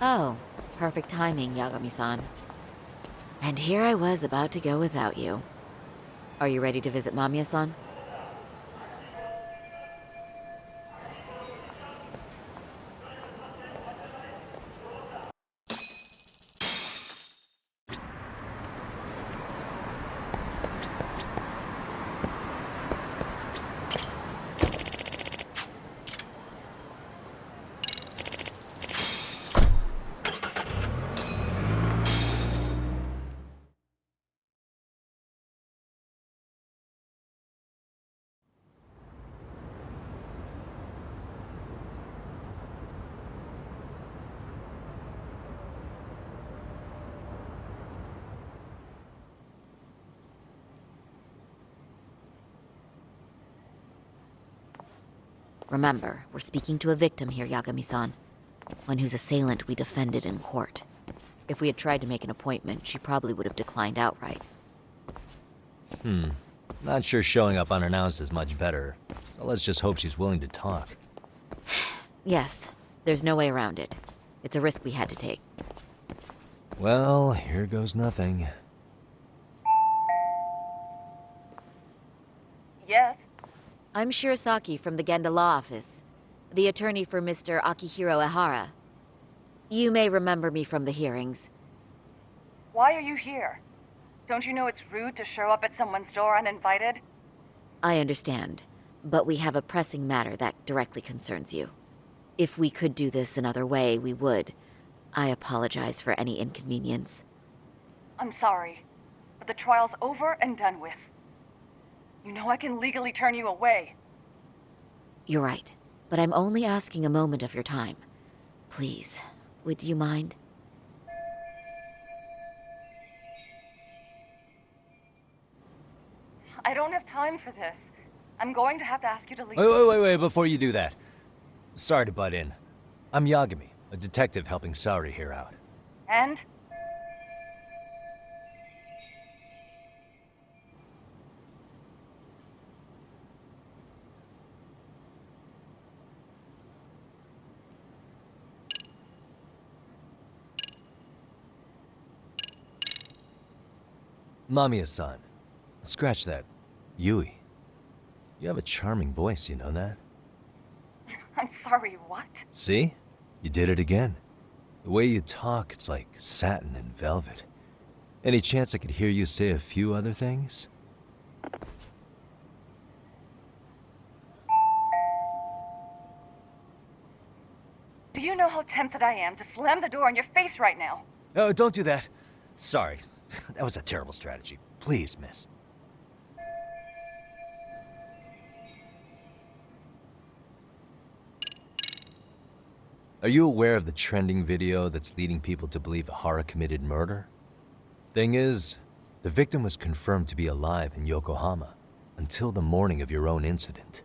Oh, perfect timing, Yagami-san. And here I was about to go without you. Are you ready to visit Mamiya-san? Remember, we're speaking to a victim here, Yagami-san. One whose assailant we defended in court. If we had tried to make an appointment, she probably would have declined outright. Not sure showing up unannounced is much better. So let's just hope she's willing to talk. Yes, there's no way around it. It's a risk we had to take. Well, here goes nothing. Yes? I'm Shirasaki from the Genda Law Office, the attorney for Mr. Akihiro Ahara. You may remember me from the hearings. Why are you here? Don't you know it's rude to show up at someone's door uninvited? I understand, but we have a pressing matter that directly concerns you. If we could do this another way, we would. I apologize for any inconvenience. I'm sorry, but the trial's over and done with. You know I can legally turn you away. You're right, but I'm only asking a moment of your time. Please, would you mind? I don't have time for this. I'm going to have to ask you to leave. Wait, before you do that. Sorry to butt in. I'm Yagami, a detective helping Saori here out. And? Mamiya-san. Scratch that. Yui. You have a charming voice, you know that? I'm sorry, what? See? You did it again. The way you talk, it's like satin and velvet. Any chance I could hear you say a few other things? Do you know how tempted I am to slam the door in your face right now? Oh, don't do that. Sorry. That was a terrible strategy. Please, miss. Are you aware of the trending video that's leading people to believe Ahara committed murder? Thing is, the victim was confirmed to be alive in Yokohama until the morning of your own incident.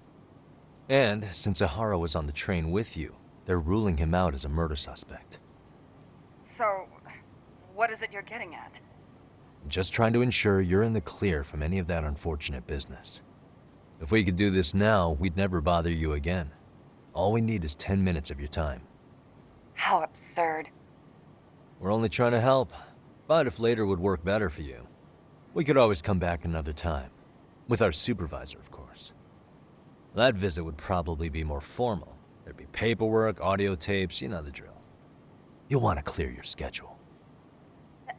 And since Ahara was on the train with you, they're ruling him out as a murder suspect. So, what is it you're getting at? Just trying to ensure you're in the clear from any of that unfortunate business. If we could do this now, we'd never bother you again. All we need is 10 minutes of your time. How absurd. We're only trying to help, but if later would work better for you, we could always come back another time. With our supervisor, of course. That visit would probably be more formal. There'd be paperwork, audio tapes, you know the drill. You'll want to clear your schedule.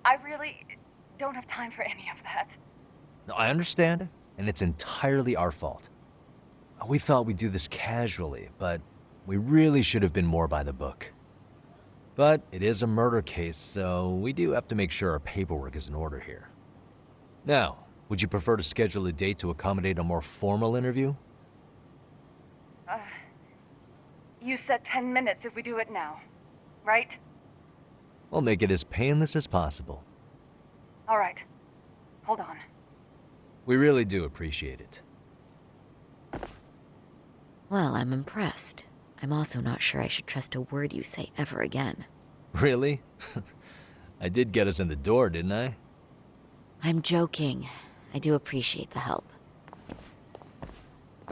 I really don't have time for any of that. No, I understand, and it's entirely our fault. We thought we'd do this casually, but we really should have been more by the book. But it is a murder case, so we do have to make sure our paperwork is in order here. Now, would you prefer to schedule a date to accommodate a more formal interview? You said 10 minutes if we do it now, right? We'll make it as painless as possible. All right. Hold on. We really do appreciate it. Well, I'm impressed. I'm also not sure I should trust a word you say ever again. Really? I did get us in the door, didn't I? I'm joking. I do appreciate the help.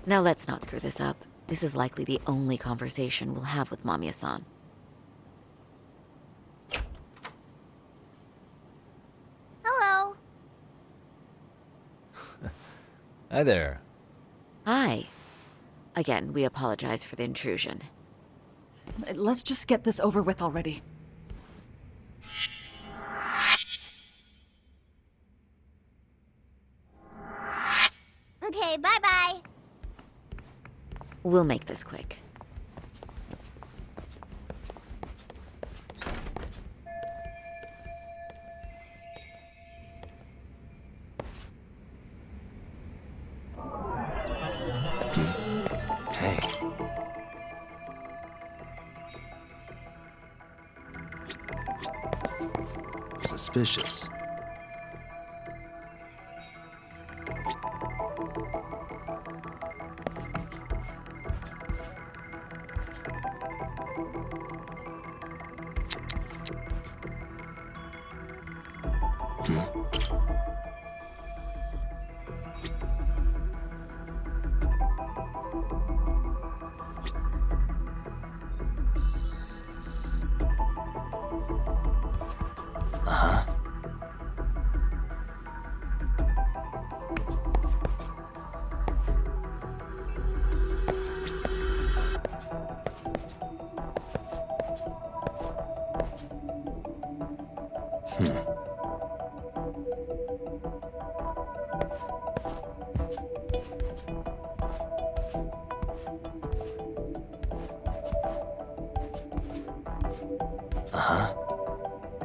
Now let's not screw this up. This is likely the only conversation we'll have with Mamiya-san. Hi there. Hi. Again, we apologize for the intrusion. Let's just get this over with already. Okay, bye-bye. We'll make this quick. Hey. Suspicious.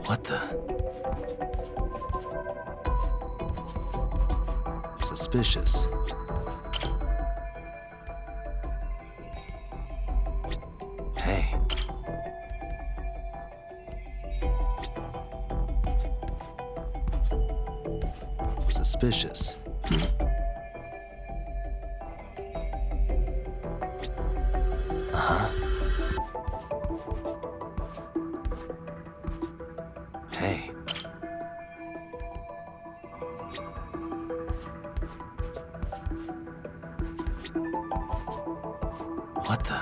What the? Suspicious. Hey. Suspicious. Hey. What the?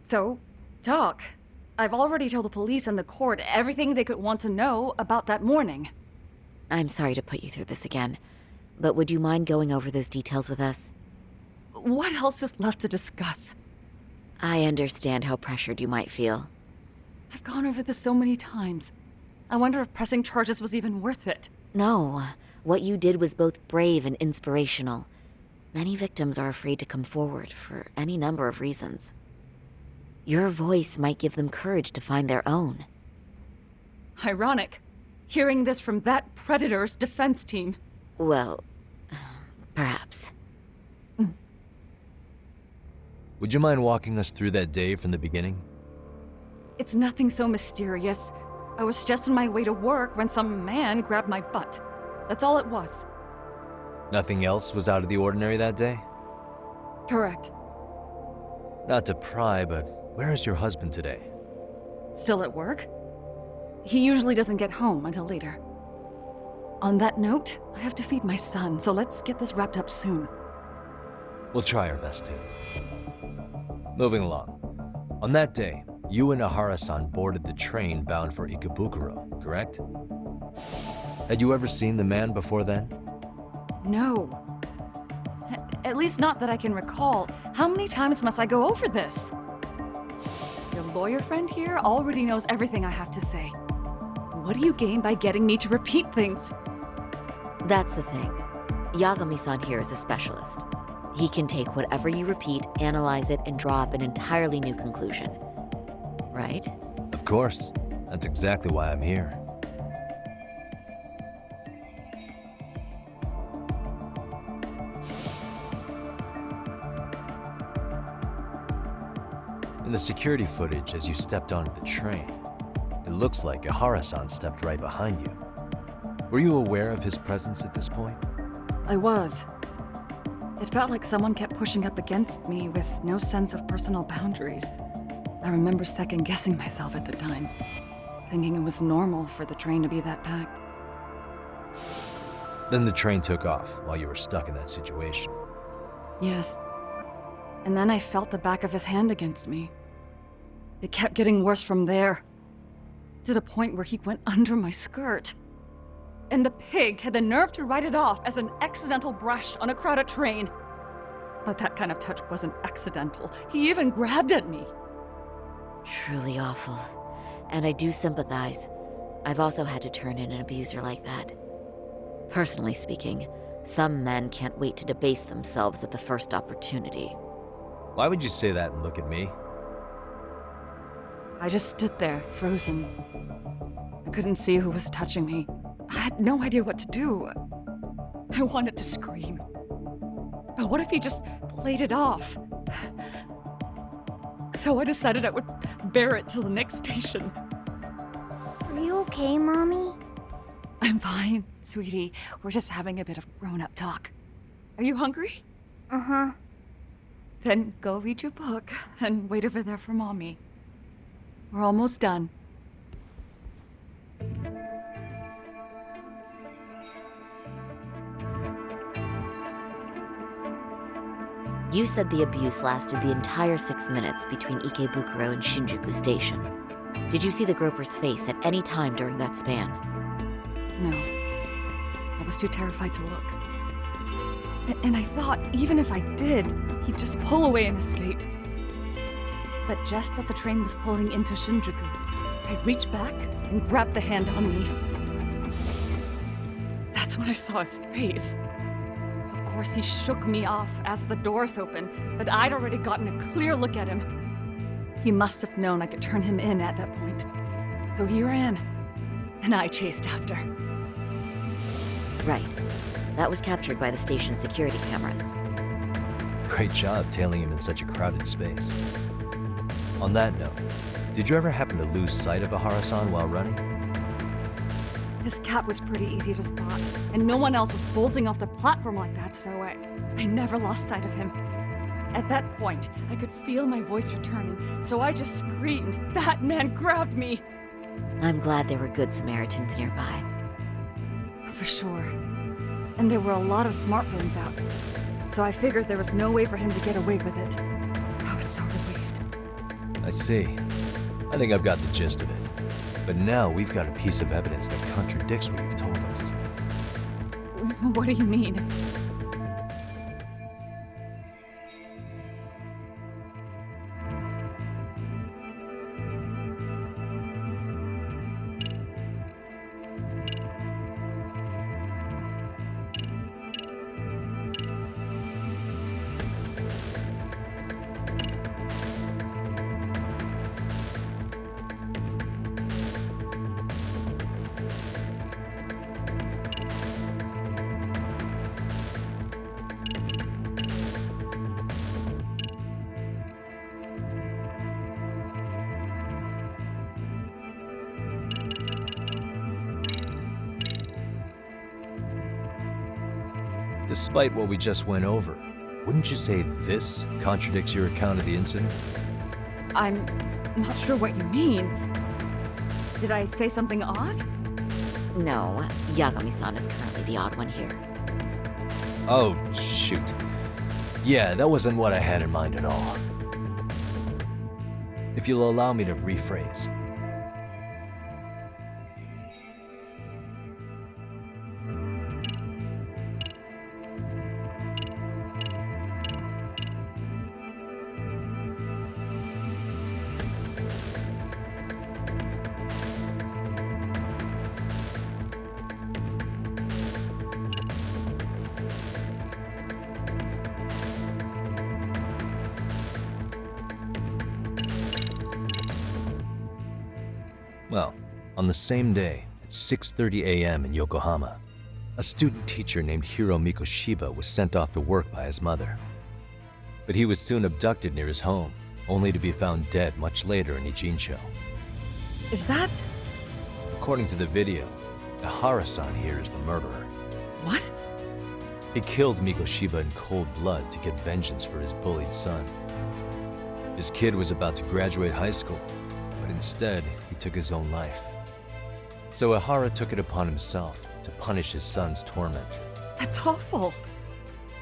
So, Doc, I've already told the police and the court everything they could want to know about that morning. I'm sorry to put you through this again, but would you mind going over those details with us? What else is left to discuss? I understand how pressured you might feel. I've gone over this so many times. I wonder if pressing charges was even worth it. No, what you did was both brave and inspirational. Many victims are afraid to come forward for any number of reasons. Your voice might give them courage to find their own. Ironic, hearing this from that predator's defense team. Well, perhaps. Would you mind walking us through that day from the beginning? It's nothing so mysterious. I was just on my way to work when some man grabbed my butt. That's all it was. Nothing else was out of the ordinary that day? Correct. Not to pry, but where is your husband today? Still at work? He usually doesn't get home until later. On that note, I have to feed my son, so let's get this wrapped up soon. We'll try our best to. Moving along. On that day, you and Ahara-san boarded the train bound for Ikebukuro, correct? Had you ever seen the man before then? No. At least not that I can recall. How many times must I go over this? Your lawyer friend here already knows everything I have to say. What do you gain by getting me to repeat things? That's the thing. Yagami-san here is a specialist. He can take whatever you repeat, analyze it, and draw up an entirely new conclusion. Right? Of course. That's exactly why I'm here. In the security footage as you stepped onto the train, it looks like Ahara-san stepped right behind you. Were you aware of his presence at this point? I was. It felt like someone kept pushing up against me with no sense of personal boundaries. I remember second-guessing myself at the time, thinking it was normal for the train to be that packed. Then the train took off while you were stuck in that situation. Yes. And then I felt the back of his hand against me. It kept getting worse from there, to the point where he went under my skirt. And the pig had the nerve to write it off as an accidental brush on a crowded train. But that kind of touch wasn't accidental. He even grabbed at me. Truly awful. And I do sympathize. I've also had to turn in an abuser like that. Personally speaking, some men can't wait to debase themselves at the first opportunity. Why would you say that and look at me? I just stood there, frozen. I couldn't see who was touching me. I had no idea what to do. I wanted to scream. But what if he just played it off? So I decided I would bear it till the next station. Are you okay, Mommy? I'm fine, sweetie. We're just having a bit of grown-up talk. Are you hungry? Uh-huh. Then go read your book and wait over there for Mommy. We're almost done. You said the abuse lasted the entire 6 minutes between Ikebukuro and Shinjuku Station. Did you see the groper's face at any time during that span? No. I was too terrified to look. And I thought, even if I did, he'd just pull away and escape. But just as the train was pulling into Shinjuku, I reached back and grabbed the hand on me. That's when I saw his face. Of course, he shook me off as the doors opened, but I'd already gotten a clear look at him. He must have known I could turn him in at that point. So he ran, and I chased after. Right. That was captured by the station's security cameras. Great job tailing him in such a crowded space. On that note, did you ever happen to lose sight of Ahara-san while running? His cap was pretty easy to spot, and no one else was bolting off the platform like that, so I never lost sight of him. At that point, I could feel my voice returning, so I just screamed, "That man grabbed me!" I'm glad there were good Samaritans nearby. For sure. And there were a lot of smartphones out, so I figured there was no way for him to get away with it. I was so relieved. I see. I think I've got the gist of it. But now we've got a piece of evidence that contradicts what you've told us. What do you mean? Despite what we just went over, wouldn't you say this contradicts your account of the incident? I'm not sure what you mean. Did I say something odd? No, Yagami-san is currently the odd one here. Oh, shoot. Yeah, that wasn't what I had in mind at all. If you'll allow me to rephrase. Well, on the same day, at 6:30 a.m. in Yokohama, a student teacher named Hiromi Shiba was sent off to work by his mother. But he was soon abducted near his home, only to be found dead much later in Ijincho. Is that... According to the video, Ahara-san here is the murderer. what? He killed Miko Shiba in cold blood to get vengeance for his bullied son. His kid was about to graduate high school, but instead, he took his own life. So Ahara took it upon himself to punish his son's torment. That's awful.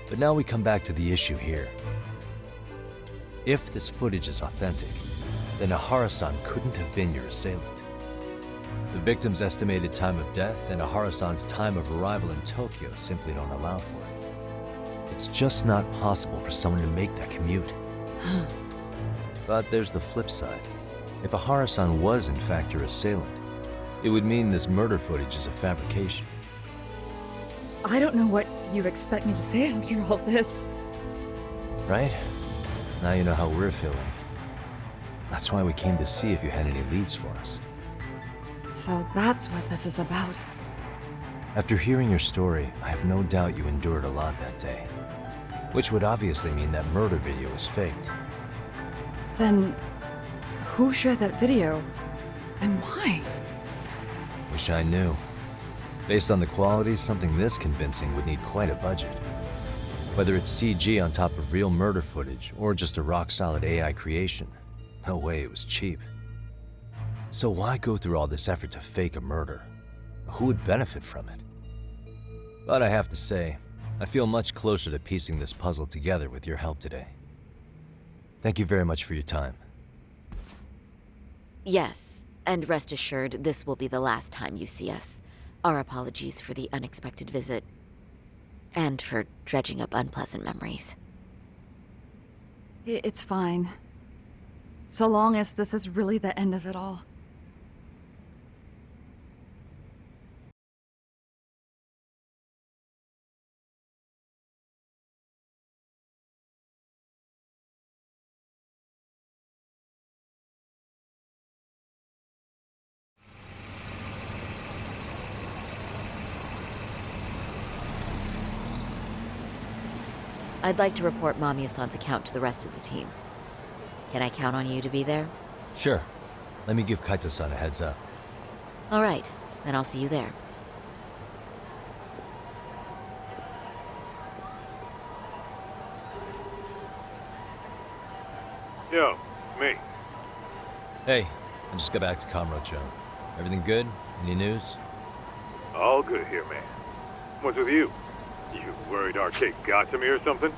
But now we come back to the issue here. If this footage is authentic, then Ahara-san couldn't have been your assailant. The victim's estimated time of death and Ahara-san's time of arrival in Tokyo simply don't allow for it. It's just not possible for someone to make that commute. But there's the flip side. If Ahara-san was in fact your assailant, it would mean this murder footage is a fabrication. I don't know what you expect me to say after all this. Right? Now you know how we're feeling. That's why we came to see if you had any leads for us. So that's what this is about. After hearing your story, I have no doubt you endured a lot that day. Which would obviously mean that murder video was faked. Then, who shared that video? And why? Wish I knew. Based on the quality, something this convincing would need quite a budget. Whether it's CG on top of real murder footage, or just a rock-solid AI creation, no way it was cheap. So why go through all this effort to fake a murder? Who would benefit from it? But I have to say, I feel much closer to piecing this puzzle together with your help today. Thank you very much for your time. Yes, and rest assured, this will be the last time you see us. Our apologies for the unexpected visit, and for dredging up unpleasant memories. It's fine. So long as this is really the end of it all. I'd like to report Mamiya-san's account to the rest of the team. Can I count on you to be there? Sure. Let me give Kaito-san a heads up. All right, then I'll see you there. Yo, it's me. Hey, I just got back to Kamurocho. Everything good? Any news? All good here, man. What's with you? You worried Arcade got to me or something?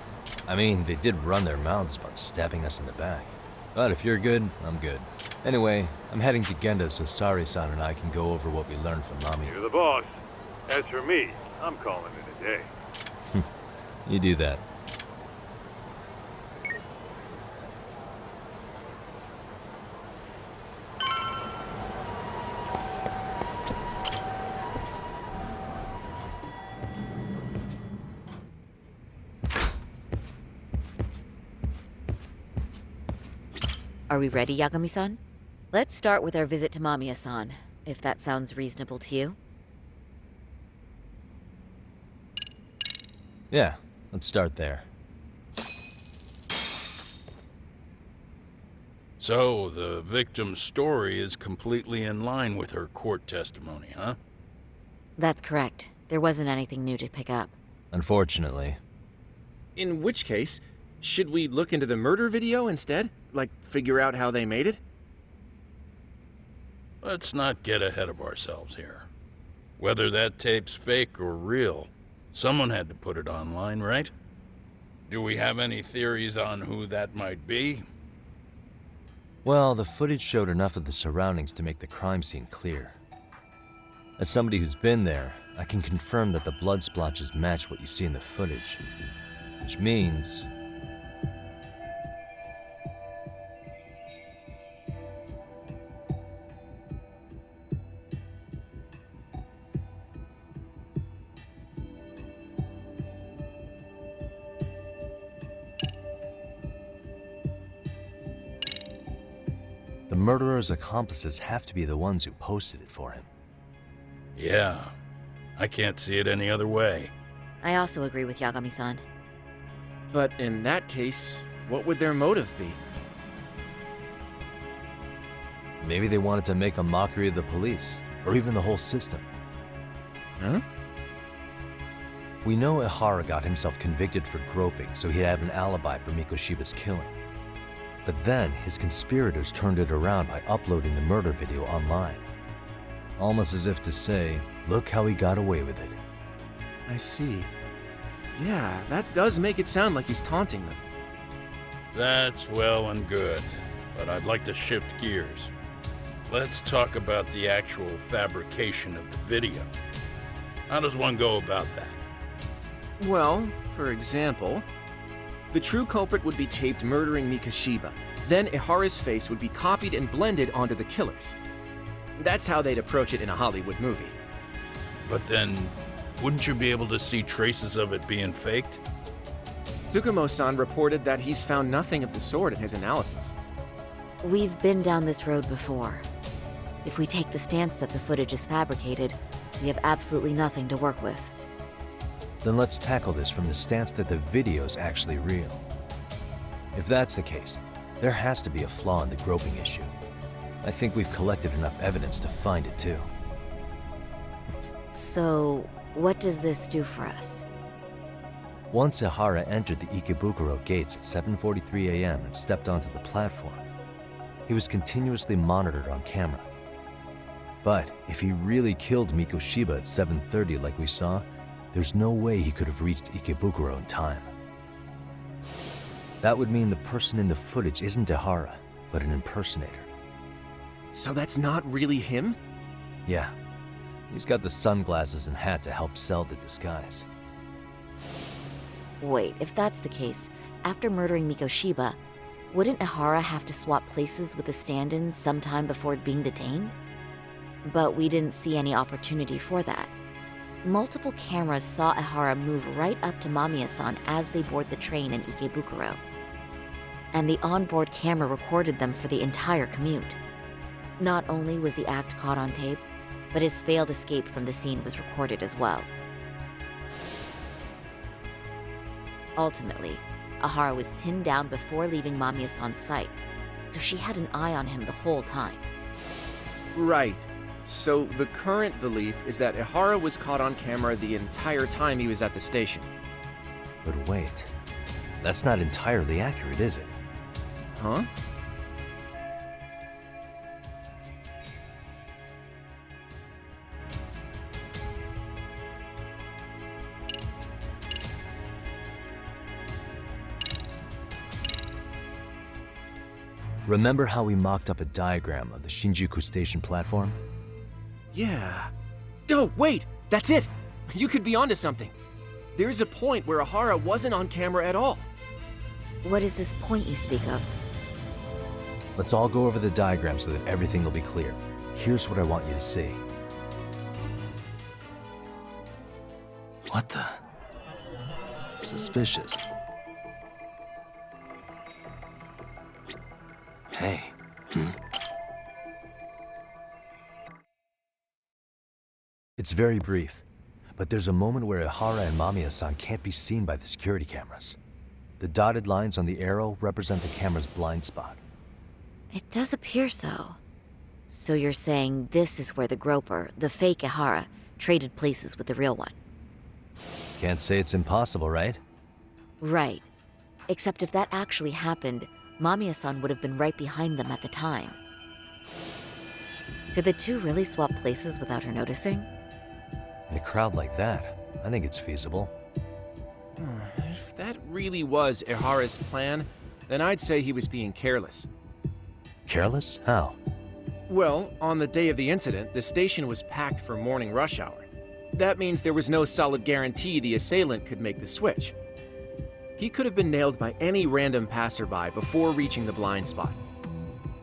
I mean, they did run their mouths about stabbing us in the back. But if you're good, I'm good. Anyway, I'm heading to Genda so Sari-san and I can go over what we learned from Mami. You're the boss. As for me, I'm calling it a day. You do that. Are we ready, Yagami-san? Let's start with our visit to Mamiya-san, if that sounds reasonable to you. Yeah, let's start there. So, the victim's story is completely in line with her court testimony, huh? That's correct. There wasn't anything new to pick up. Unfortunately. In which case, should we look into the murder video instead? Like, figure out how they made it? Let's not get ahead of ourselves here. Whether that tape's fake or real, someone had to put it online, right? Do we have any theories on who that might be? Well, the footage showed enough of the surroundings to make the crime scene clear. As somebody who's been there, I can confirm that the blood splotches match what you see in the footage. Which means... the murderer's accomplices have to be the ones who posted it for him. Yeah, I can't see it any other way. I also agree with Yagami-san. But in that case, what would their motive be? Maybe they wanted to make a mockery of the police, or even the whole system. Huh? We know Ahara got himself convicted for groping, so he'd have an alibi for Miko Shiba's killing. But then, his conspirators turned it around by uploading the murder video online. Almost as if to say, look how he got away with it. I see. Yeah, that does make it sound like he's taunting them. That's well and good, but I'd like to shift gears. Let's talk about the actual fabrication of the video. How does one go about that? Well, for example, the true culprit would be taped murdering Shiba. Then Ahara's face would be copied and blended onto the killers. That's how they'd approach it in a Hollywood movie. But then, wouldn't you be able to see traces of it being faked? Tsukumo-san reported that he's found nothing of the sort in his analysis. We've been down this road before. If we take the stance that the footage is fabricated, we have absolutely nothing to work with. Then let's tackle this from the stance that the video's actually real. If that's the case, there has to be a flaw in the groping issue. I think we've collected enough evidence to find it too. So, what does this do for us? Once Ahara entered the Ikebukuro gates at 7:43 a.m. and stepped onto the platform, he was continuously monitored on camera. But if he really killed Shiba at 7:30 like we saw, there's no way he could have reached Ikebukuro in time. That would mean the person in the footage isn't Ahara, but an impersonator. So that's not really him? Yeah, he's got the sunglasses and hat to help sell the disguise. Wait, if that's the case, after murdering Shiba, wouldn't Ahara have to swap places with the stand-in sometime before being detained? But we didn't see any opportunity for that. Multiple cameras saw Ahara move right up to Mamiya-san as they board the train in Ikebukuro. And the onboard camera recorded them for the entire commute. Not only was the act caught on tape, but his failed escape from the scene was recorded as well. Ultimately, Ahara was pinned down before leaving Mamiya-san's sight, so she had an eye on him the whole time. Right. So the current belief is that Ahara was caught on camera the entire time he was at the station. But wait, that's not entirely accurate, is it? Huh? Remember how we mocked up a diagram of the Shinjuku station platform? Yeah. Oh, wait! That's it! You could be onto something. There's a point where Ahara wasn't on camera at all. What is this point you speak of? Let's all go over the diagram so that everything will be clear. Here's what I want you to see. What the? Suspicious. Hey. It's very brief, but there's a moment where Ahara and Mamiya-san can't be seen by the security cameras. The dotted lines on the arrow represent the camera's blind spot. It does appear so. So you're saying this is where the groper, the fake Ahara, traded places with the real one? Can't say it's impossible, right? Right. Except if that actually happened, Mamiya-san would have been right behind them at the time. Could the two really swap places without her noticing? In a crowd like that, I think it's feasible. If that really was Ahara's plan, then I'd say he was being careless. Careless? How? Well, on the day of the incident, the station was packed for morning rush hour. That means there was no solid guarantee the assailant could make the switch. He could have been nailed by any random passerby before reaching the blind spot.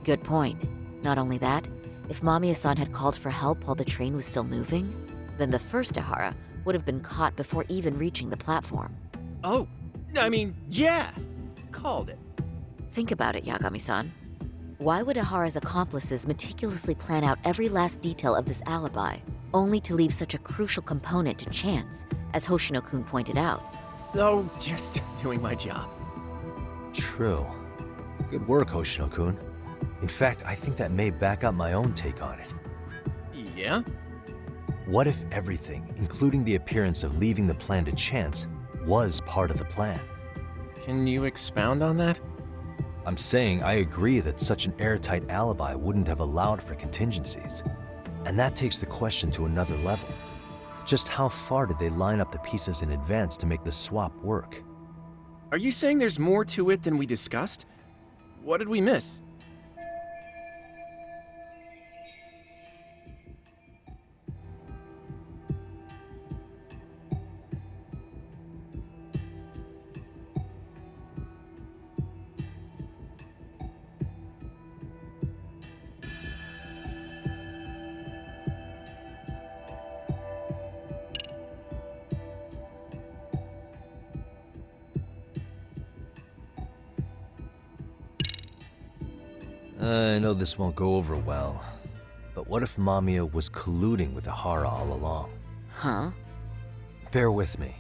Good point. Not only that, if Mamiya-san had called for help while the train was still moving, then the first Ahara would have been caught before even reaching the platform. Oh, I mean, yeah! Called it. Think about it, Yagami-san. Why would Ahara's accomplices meticulously plan out every last detail of this alibi, only to leave such a crucial component to chance, as Hoshino-kun pointed out? Oh, just doing my job. True. Good work, Hoshino-kun. In fact, I think that may back up my own take on it. Yeah? What if everything, including the appearance of leaving the plan to chance, was part of the plan? Can you expound on that? I'm saying I agree that such an airtight alibi wouldn't have allowed for contingencies. And that takes the question to another level. Just how far did they line up the pieces in advance to make the swap work? Are you saying there's more to it than we discussed? What did we miss? I know this won't go over well, but what if Mamiya was colluding with Ahara all along? Huh? Bear with me.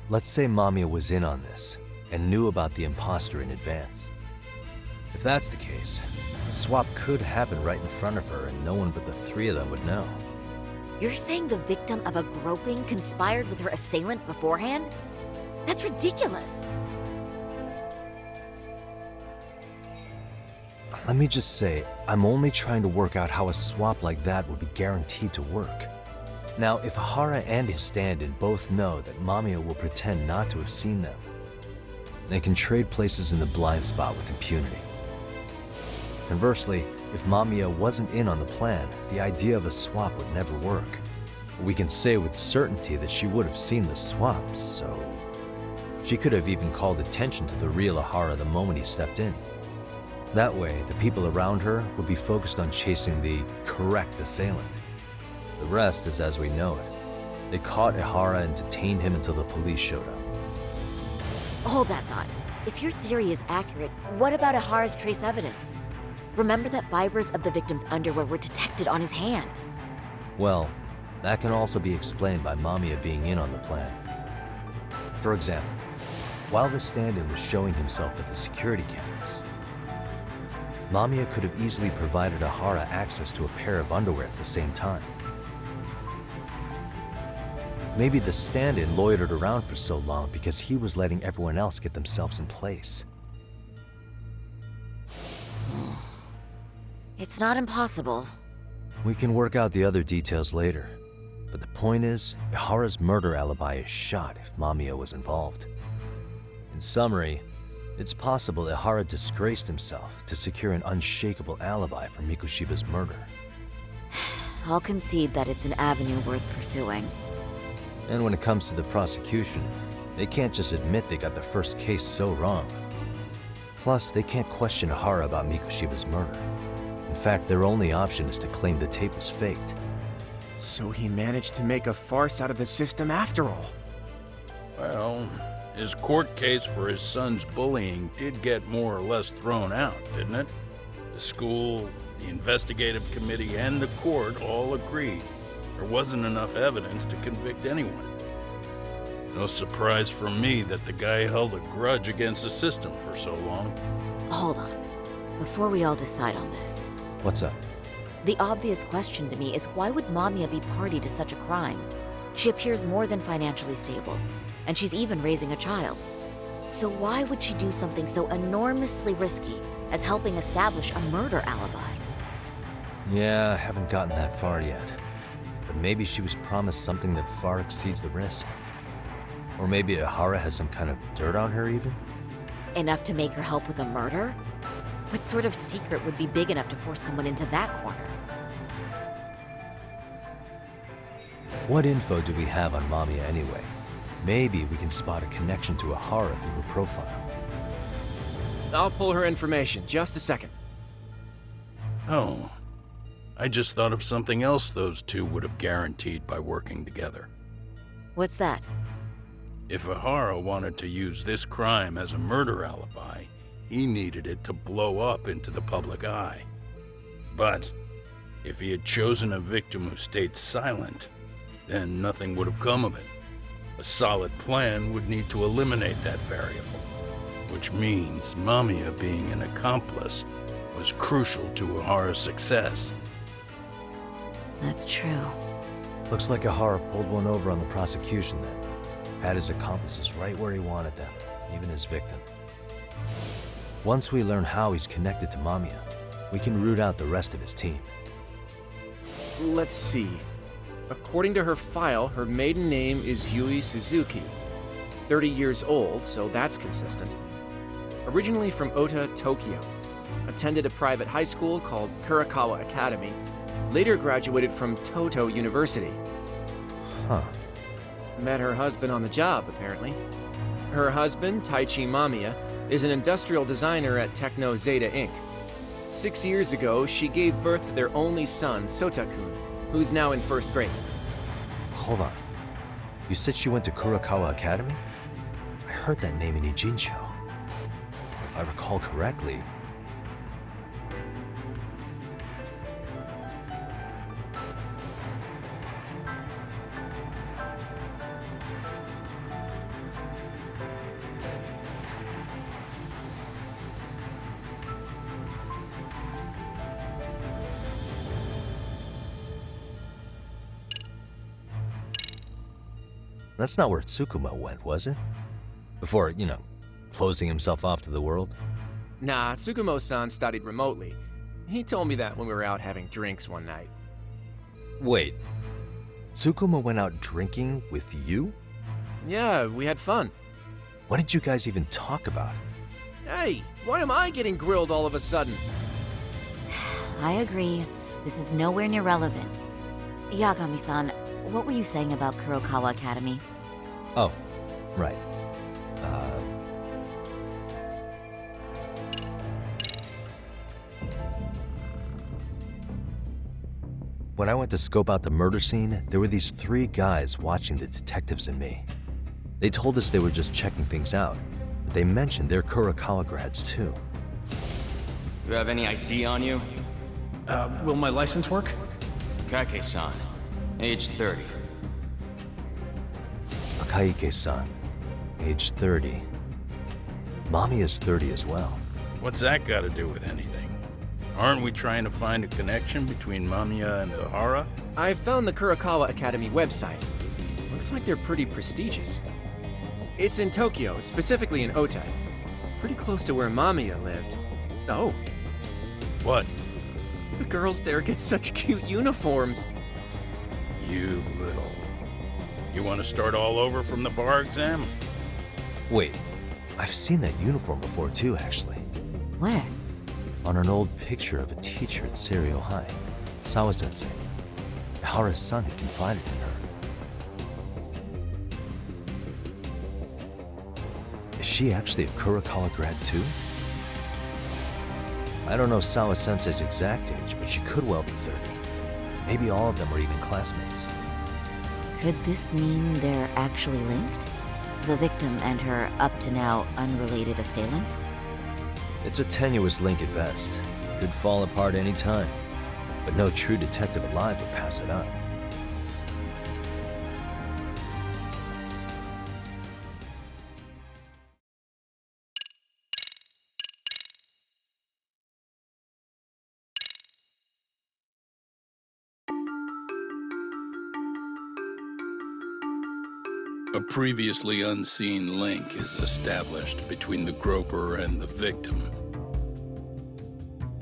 Let's say Mamiya was in on this and knew about the imposter in advance. If that's the case, the swap could happen right in front of her and no one but the three of them would know. You're saying the victim of a groping conspired with her assailant beforehand? That's ridiculous. Let me just say, I'm only trying to work out how a swap like that would be guaranteed to work. Now, if Ahara and his stand-in both know that Mamiya will pretend not to have seen them, they can trade places in the blind spot with impunity. Conversely, if Mamiya wasn't in on the plan, the idea of a swap would never work. We can say with certainty that she would have seen the swaps, so... She could have even called attention to the real Ahara the moment he stepped in. That way, the people around her would be focused on chasing the correct assailant. The rest is as we know it. They caught Ahara and detained him until the police showed up. Hold that thought. If your theory is accurate, what about Ahara's trace evidence? Remember that fibers of the victim's underwear were detected on his hand. Well, that can also be explained by Mamiya being in on the plan. For example, while the stand-in was showing himself at the security cameras, Mamiya could have easily provided Ahara access to a pair of underwear at the same time. Maybe the stand-in loitered around for so long because he was letting everyone else get themselves in place. It's not impossible. We can work out the other details later, but the point is, Ahara's murder alibi is shot if Mamiya was involved. In summary, it's possible Ahara disgraced himself to secure an unshakable alibi for Mikushiba's murder. I'll concede that it's an avenue worth pursuing. And when it comes to the prosecution, they can't just admit they got the first case so wrong. Plus, they can't question Ahara about Mikushiba's murder. In fact, their only option is to claim the tape was faked. So he managed to make a farce out of the system after all. Well, his court case for his son's bullying did get more or less thrown out, didn't it? The school, the investigative committee, and the court all agreed there wasn't enough evidence to convict anyone. No surprise for me that the guy held a grudge against the system for so long. Hold on. Before we all decide on this, What's up? the obvious question to me is why would Mamiya be party to such a crime? She appears more than financially stable, and she's even raising a child. So why would she do something so enormously risky as helping establish a murder alibi? Yeah, I haven't gotten that far yet. But maybe she was promised something that far exceeds the risk. Or maybe Ahara has some kind of dirt on her even? Enough to make her help with a murder? What sort of secret would be big enough to force someone into that corner? What info do we have on Mamiya anyway? Maybe we can spot a connection to Ahara through her profile. I'll pull her information. Just a second. Oh, I just thought of something else those two would have guaranteed by working together. What's that? If Ahara wanted to use this crime as a murder alibi, he needed it to blow up into the public eye. But if he had chosen a victim who stayed silent, then nothing would have come of it. A solid plan would need to eliminate that variable, which means Mamiya being an accomplice was crucial to Ahara's success. That's true. Looks like Ahara pulled one over on the prosecution then. Had his accomplices right where he wanted them, even his victim. Once we learn how he's connected to Mamiya, we can root out the rest of his team. Let's see. According to her file, her maiden name is Yui Suzuki. 30 years old, so that's consistent. Originally from Ota, Tokyo. Attended a private high school called Kurakawa Academy. Later graduated from Toto University. Huh. Met her husband on the job, apparently. Her husband, Taichi Mamiya, is an industrial designer at Techno Zeta Inc. 6 years ago, she gave birth to their only son, Sota-kun, who's now in first grade. Hold on. You said she went to Kurakawa Academy? I heard that name in Ijincho. If I recall correctly... That's not where Tsukuma went, was it? Before, closing himself off to the world? Nah, Tsukumo-san studied remotely. He told me that when we were out having drinks one night. Wait, Tsukuma went out drinking with you? Yeah, we had fun. What did you guys even talk about? Hey, why am I getting grilled all of a sudden? I agree. This is nowhere near relevant. Yagami-san, what were you saying about Kurakawa Academy? Oh, right. When I went to scope out the murder scene, there were these 3 guys watching the detectives and me. They told us they were just checking things out, but they mentioned they're Kurakawa grads too. You have any ID on you? Will my license work? Kake-san, age 30. Akaike-san, age 30. Mommy is 30 as well. What's that got to do with anything? Aren't we trying to find a connection between Mamiya and Ahara? I found the Kurakawa Academy website. Looks like they're pretty prestigious. It's in Tokyo, specifically in Ota. Pretty close to where Mamiya lived. Oh, What? the girls there get such cute uniforms. You little... You want to start all over from the bar exam? Wait, I've seen that uniform before too, actually. Where? On an old picture of a teacher at Seiryo High, Sawa-sensei. Ahara's son confided in her. Is she actually a Kurakawa grad too? I don't know Sawa-sensei's exact age, but she could well be 30. Maybe all of them are even classmates. Could this mean they're actually linked? The victim and her up-to-now unrelated assailant? It's a tenuous link at best. Could fall apart any time. But no true detective alive would pass it up. A previously unseen link is established between the groper and the victim.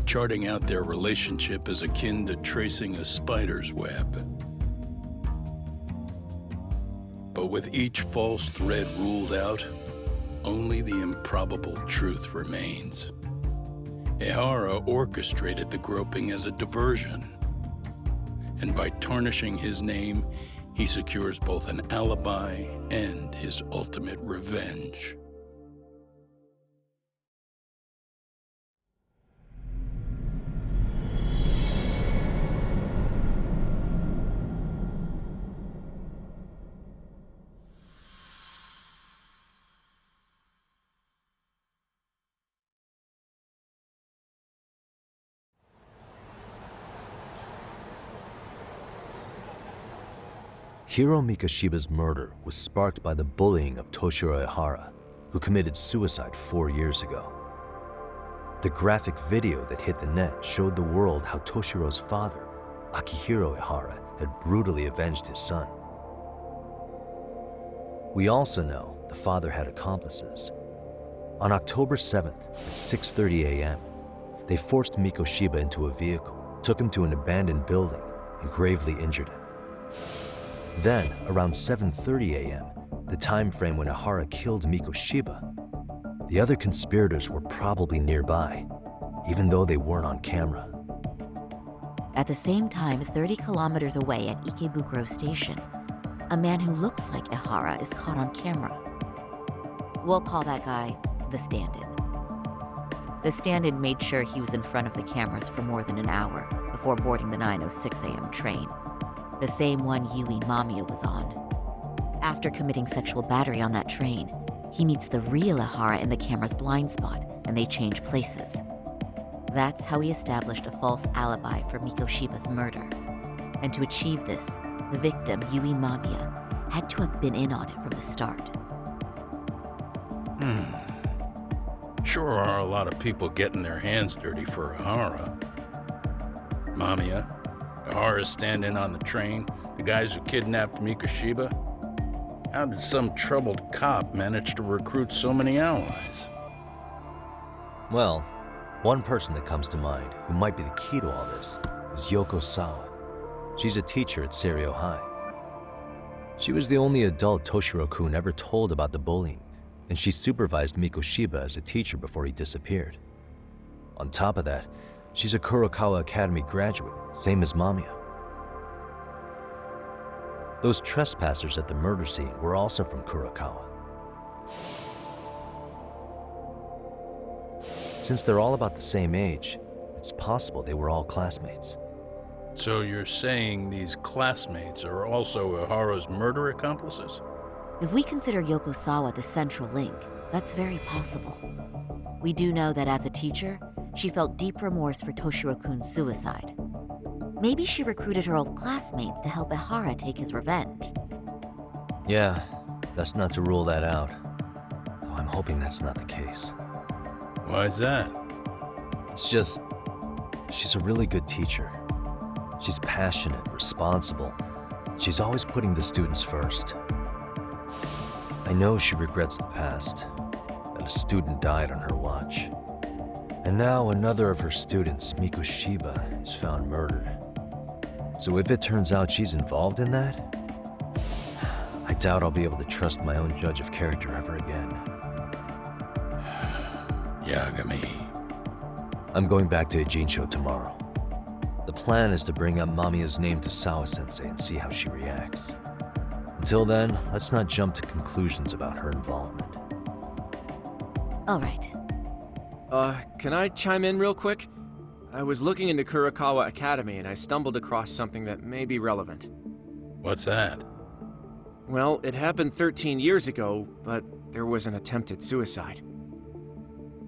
Charting out their relationship is akin to tracing a spider's web. But with each false thread ruled out, only the improbable truth remains. Ahara orchestrated the groping as a diversion, and by tarnishing his name, he secures both an alibi and his ultimate revenge. Hiromi Shiba's murder was sparked by the bullying of Toshiro Ahara, who committed suicide 4 years ago. The graphic video that hit the net showed the world how Toshiro's father, Akihiro Ahara, had brutally avenged his son. We also know the father had accomplices. On October 7th at 6:30 a.m., they forced Miko Shiba into a vehicle, took him to an abandoned building, and gravely injured him. Then, around 7:30 a.m., the time frame when Ahara killed Miko Shiba, the other conspirators were probably nearby, even though they weren't on camera. At the same time, 30 kilometers away at Ikebukuro Station, a man who looks like Ahara is caught on camera. We'll call that guy the stand-in. The stand-in made sure he was in front of the cameras for more than an hour before boarding the 9:06 a.m. train, the same one Yui Mamiya was on. After committing sexual battery on that train, he meets the real Ahara in the camera's blind spot, and they change places. That's how he established a false alibi for Miko Shiba's murder. And to achieve this, the victim, Yui Mamiya, had to have been in on it from the start. Sure are a lot of people getting their hands dirty for Ahara. Mamiya, Ahara's stand-in on the train, the guys who kidnapped Miko Shiba. How did some troubled cop manage to recruit so many allies? Well, one person that comes to mind who might be the key to all this is Yoko Sawa. She's a teacher at Seiryo High. She was the only adult Toshiro-kun ever told about the bullying, and she supervised Miko Shiba as a teacher before he disappeared. On top of that, she's a Kurakawa Academy graduate, same as Mamiya. Those trespassers at the murder scene were also from Kurakawa. Since they're all about the same age, it's possible they were all classmates. So you're saying these classmates are also Ahara's murder accomplices? If we consider Yoko Sawa the central link, that's very possible. We do know that as a teacher, she felt deep remorse for Toshiro-kun's suicide. Maybe she recruited her old classmates to help Ahara take his revenge. Yeah, best not to rule that out. Though I'm hoping that's not the case. Why's that? It's just, she's a really good teacher. She's passionate, responsible. She's always putting the students first. I know she regrets the past, that a student died on her watch. And now another of her students, Miko Shiba, is found murdered. So if it turns out she's involved in that, I doubt I'll be able to trust my own judge of character ever again. Yagami. I'm going back to Ijincho tomorrow. The plan is to bring up Mamiya's name to Sawa-sensei and see how she reacts. Until then, let's not jump to conclusions about her involvement. All right. Can I chime in real quick? I was looking into Kurakawa Academy and I stumbled across something that may be relevant. What's that? Well, it happened 13 years ago, but there was an attempted suicide.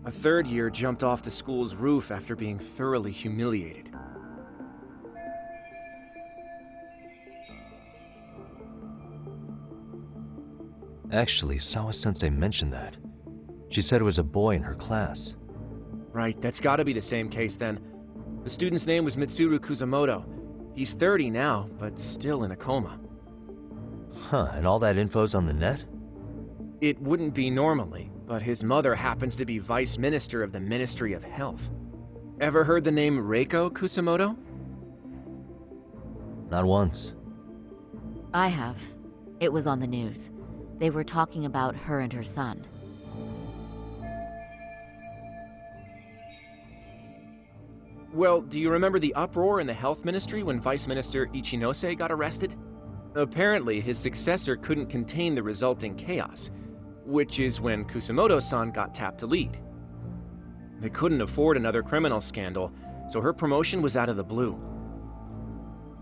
A third year jumped off the school's roof after being thoroughly humiliated. Actually, Sawa-sensei mentioned that. She said it was a boy in her class. Right, that's gotta be the same case then. The student's name was Mitsuru Kusamoto. He's 30 now, but still in a coma. Huh, and all that info's on the net? It wouldn't be normally, but his mother happens to be Vice Minister of the Ministry of Health. Ever heard the name Reiko Kusamoto? Not once. I have. It was on the news. They were talking about her and her son. Well, do you remember the uproar in the health ministry when Vice Minister Ichinose got arrested? Apparently, his successor couldn't contain the resulting chaos, which is when Kusamoto-san got tapped to lead. They couldn't afford another criminal scandal, so her promotion was out of the blue.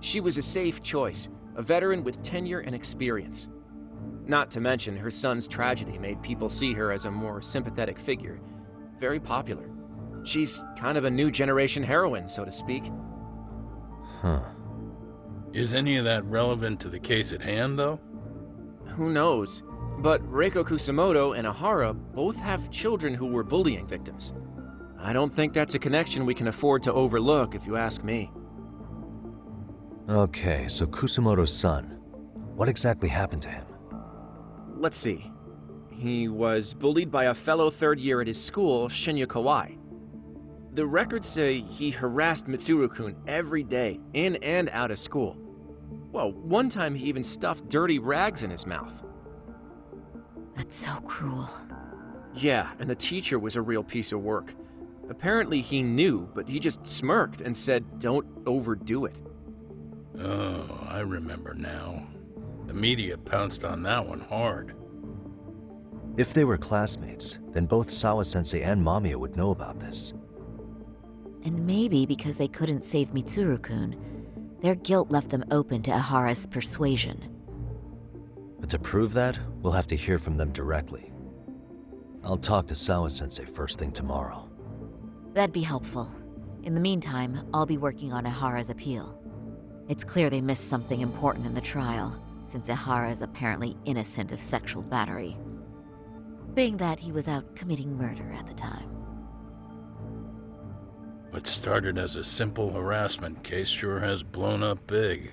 She was a safe choice, a veteran with tenure and experience. Not to mention, her son's tragedy made people see her as a more sympathetic figure. Very popular. She's kind of a new generation heroine, so to speak. Huh. Is any of that relevant to the case at hand, though? Who knows? But Reiko Kusamoto and Ahara both have children who were bullying victims. I don't think that's a connection we can afford to overlook, if you ask me. Okay, so Kusamoto's son. What exactly happened to him? Let's see. He was bullied by a fellow third year at his school, Shinya Kawai. The records say he harassed Mitsuru-kun every day, in and out of school. Well, one time he even stuffed dirty rags in his mouth. That's so cruel. Yeah, and the teacher was a real piece of work. Apparently he knew, but he just smirked and said, "Don't overdo it." Oh, I remember now. The media pounced on that one hard. If they were classmates, then both Sawa-sensei and Mamiya would know about this. And maybe because they couldn't save Mitsuru-kun, their guilt left them open to Ahara's persuasion. But to prove that, we'll have to hear from them directly. I'll talk to Sawa-sensei first thing tomorrow. That'd be helpful. In the meantime, I'll be working on Ahara's appeal. It's clear they missed something important in the trial, since Ahara is apparently innocent of sexual battery. Being that he was out committing murder at the time. What started as a simple harassment case sure has blown up big.